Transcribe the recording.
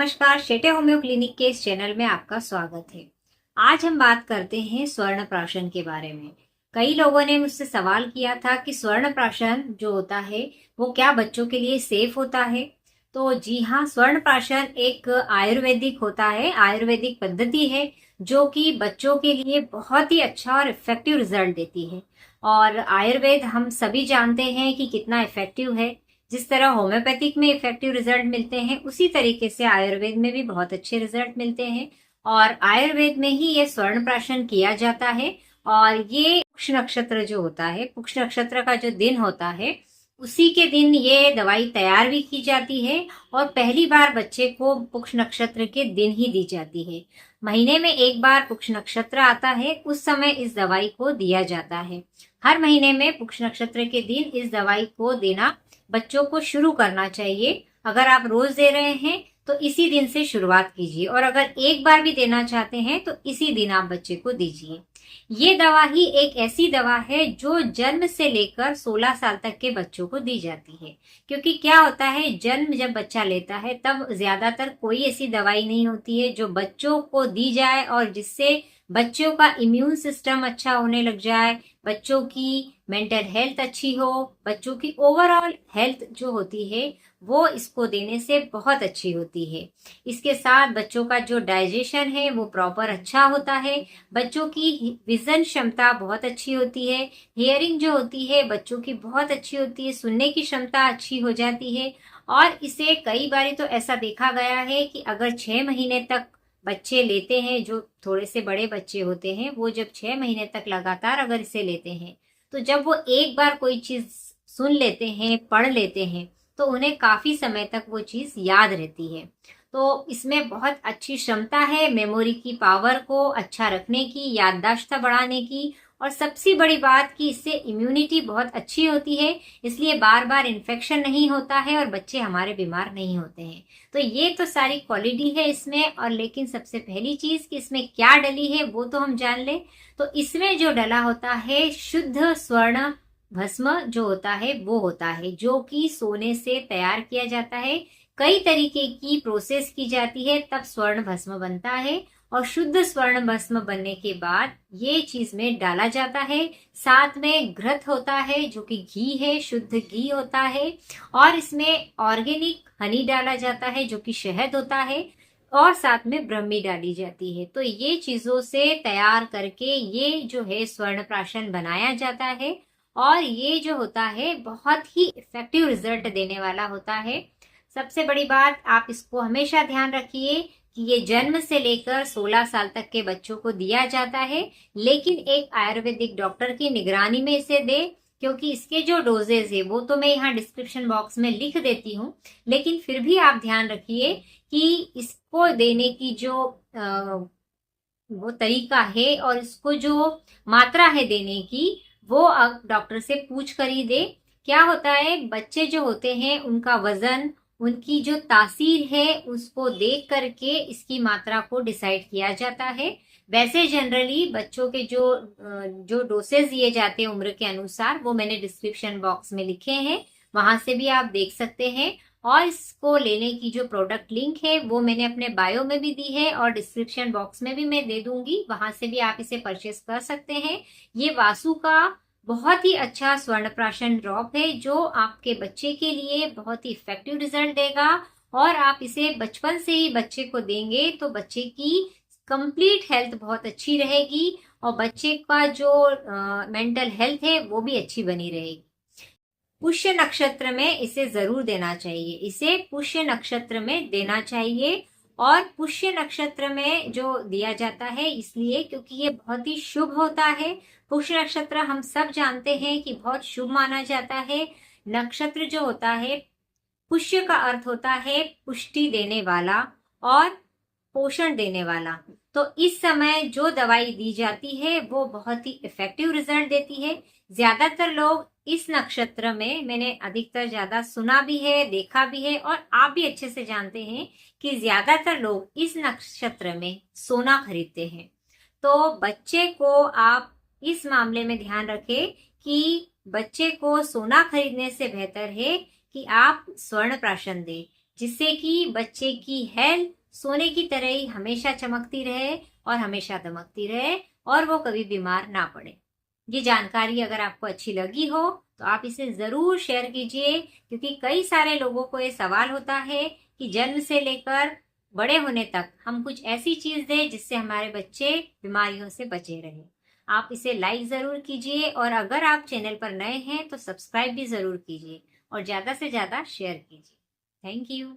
नमस्कार, Shete homeo clinic के इस चैनल में आपका स्वागत है। आज हम बात करते हैं स्वर्ण प्राशन के बारे में। कई लोगों ने मुझसे सवाल किया था कि स्वर्ण प्राशन जो होता है वो क्या बच्चों के लिए सेफ होता है। तो जी हाँ, स्वर्ण प्राशन एक आयुर्वेदिक होता है, आयुर्वेदिक पद्धति है जो कि बच्चों के लिए बहुत ही अच्छा और इफेक्टिव रिजल्ट देती है। और आयुर्वेद हम सभी जानते हैं कि कितना इफेक्टिव है। जिस तरह होम्योपैथिक में इफेक्टिव रिजल्ट मिलते हैं, उसी तरीके से आयुर्वेद में भी बहुत अच्छे रिजल्ट मिलते हैं। और आयुर्वेद में ही ये स्वर्ण प्राशन किया जाता है। और ये पुष्य नक्षत्र जो होता है, पुष्य नक्षत्र का जो दिन होता है, उसी के दिन ये दवाई तैयार भी की जाती है। और पहली बार बच्चे को पुष्य नक्षत्र के दिन ही दी जाती है। महीने में एक बार पुष्य नक्षत्र आता है, उस समय इस दवाई को दिया जाता है। हर महीने में पुष्य नक्षत्र के दिन इस दवाई को देना बच्चों को शुरू करना चाहिए। अगर आप रोज दे रहे हैं तो इसी दिन से शुरुआत कीजिए, और अगर एक बार भी देना चाहते हैं तो इसी दिन आप बच्चे को दीजिए। ये दवा ही एक ऐसी दवा है जो जन्म से लेकर 16 साल तक के बच्चों को दी जाती है। क्योंकि क्या होता है, जन्म जब बच्चा लेता है तब ज्यादातर कोई ऐसी दवाई नहीं होती है जो बच्चों को दी जाए और जिससे बच्चों का इम्यून सिस्टम अच्छा होने लग जाए, बच्चों की मेंटल हेल्थ अच्छी हो, बच्चों की ओवरऑल हेल्थ जो होती है वो इसको देने से बहुत अच्छी होती है। इसके साथ बच्चों का जो डाइजेशन है वो प्रॉपर अच्छा होता है, बच्चों की विजन क्षमता बहुत अच्छी होती है, हियरिंग जो होती है बच्चों की बहुत अच्छी होती है, सुनने की क्षमता अच्छी हो जाती है। और इसे कई बार तो ऐसा देखा गया है कि अगर 6 महीने तक बच्चे लेते हैं, जो थोड़े से बड़े बच्चे होते हैं, वो जब 6 महीने तक लगातार अगर इसे लेते हैं तो जब वो एक बार कोई चीज सुन लेते हैं, पढ़ लेते हैं, तो उन्हें काफी समय तक वो चीज याद रहती है। तो इसमें बहुत अच्छी क्षमता है मेमोरी की पावर को अच्छा रखने की, याददाश्त बढ़ाने की, और सबसे बड़ी बात कि इससे इम्यूनिटी बहुत अच्छी होती है। इसलिए बार बार इन्फेक्शन नहीं होता है और बच्चे हमारे बीमार नहीं होते हैं। तो ये तो सारी क्वालिटी है इसमें। और लेकिन सबसे पहली चीज कि इसमें क्या डली है वो तो हम जान ले। तो इसमें जो डला होता है शुद्ध स्वर्ण भस्म जो होता है वो होता है, जो कि सोने से तैयार किया जाता है। कई तरीके की प्रोसेस की जाती है तब स्वर्ण भस्म बनता है। और शुद्ध स्वर्ण भस्म बनने के बाद ये चीज में डाला जाता है। साथ में घृत होता है जो कि घी है, शुद्ध घी होता है। और इसमें ऑर्गेनिक हनी डाला जाता है जो कि शहद होता है। और साथ में ब्रह्मी डाली जाती है। तो ये चीजों से तैयार करके ये जो है स्वर्ण प्राशन बनाया जाता है। और ये जो होता है बहुत ही इफेक्टिव रिजल्ट देने वाला होता है। सबसे बड़ी बात, आप इसको हमेशा ध्यान रखिए कि ये जन्म से लेकर 16 साल तक के बच्चों को दिया जाता है, लेकिन एक आयुर्वेदिक डॉक्टर की निगरानी में इसे दे। क्योंकि इसके जो डोजेज है वो तो मैं यहाँ डिस्क्रिप्शन बॉक्स में लिख देती हूँ, लेकिन फिर भी आप ध्यान रखिए कि इसको देने की जो वो तरीका है और इसको जो मात्रा है देने की, वो अब डॉक्टर से पूछ कर ही दे। क्या होता है, बच्चे जो होते हैं उनका वजन, उनकी जो तासीर है उसको देख करके इसकी मात्रा को डिसाइड किया जाता है। वैसे जनरली बच्चों के जो डोसेज दिए जाते हैं उम्र के अनुसार, वो मैंने डिस्क्रिप्शन बॉक्स में लिखे हैं, वहां से भी आप देख सकते हैं। और इसको लेने की जो प्रोडक्ट लिंक है वो मैंने अपने बायो में भी दी है और डिस्क्रिप्शन बॉक्स में भी मैं दे दूंगी, वहां से भी आप इसे परचेस कर सकते हैं। ये वासु का बहुत ही अच्छा स्वर्ण प्राशन ड्रॉप है जो आपके बच्चे के लिए बहुत ही इफेक्टिव रिजल्ट देगा। और आप इसे बचपन से ही बच्चे को देंगे तो बच्चे की कंप्लीट हेल्थ बहुत अच्छी रहेगी और बच्चे का जो मेंटल हेल्थ है वो भी अच्छी बनी रहेगी। पुष्य नक्षत्र में इसे जरूर देना चाहिए, इसे पुष्य नक्षत्र में देना चाहिए। और पुष्य नक्षत्र में जो दिया जाता है इसलिए क्योंकि ये बहुत ही शुभ होता है। पुष्य नक्षत्र हम सब जानते हैं कि बहुत शुभ माना जाता है। नक्षत्र जो होता है, पुष्य का अर्थ होता है पुष्टि देने वाला और पोषण देने वाला। तो इस समय जो दवाई दी जाती है वो बहुत ही इफेक्टिव रिजल्ट देती है। ज्यादातर लोग इस नक्षत्र में, मैंने अधिकतर ज्यादा सुना भी है, देखा भी है, और आप भी अच्छे से जानते हैं कि ज्यादातर लोग इस नक्षत्र में सोना खरीदते हैं। तो बच्चे को आप इस मामले में ध्यान रखें कि बच्चे को सोना खरीदने से बेहतर है कि आप स्वर्ण प्राशन दें। जिससे कि बच्चे की हेल्थ सोने की तरह ही हमेशा चमकती रहे और हमेशा दमकती रहे और वो कभी बीमार ना पड़े। ये जानकारी अगर आपको अच्छी लगी हो तो आप इसे जरूर शेयर कीजिए, क्योंकि कई सारे लोगों को ये सवाल होता है कि जन्म से लेकर बड़े होने तक हम कुछ ऐसी चीज दें जिससे हमारे बच्चे बीमारियों से बचे रहे। आप इसे लाइक जरूर कीजिए और अगर आप चैनल पर नए हैं तो सब्सक्राइब भी जरूर कीजिए और ज्यादा से ज्यादा शेयर कीजिए। Thank you.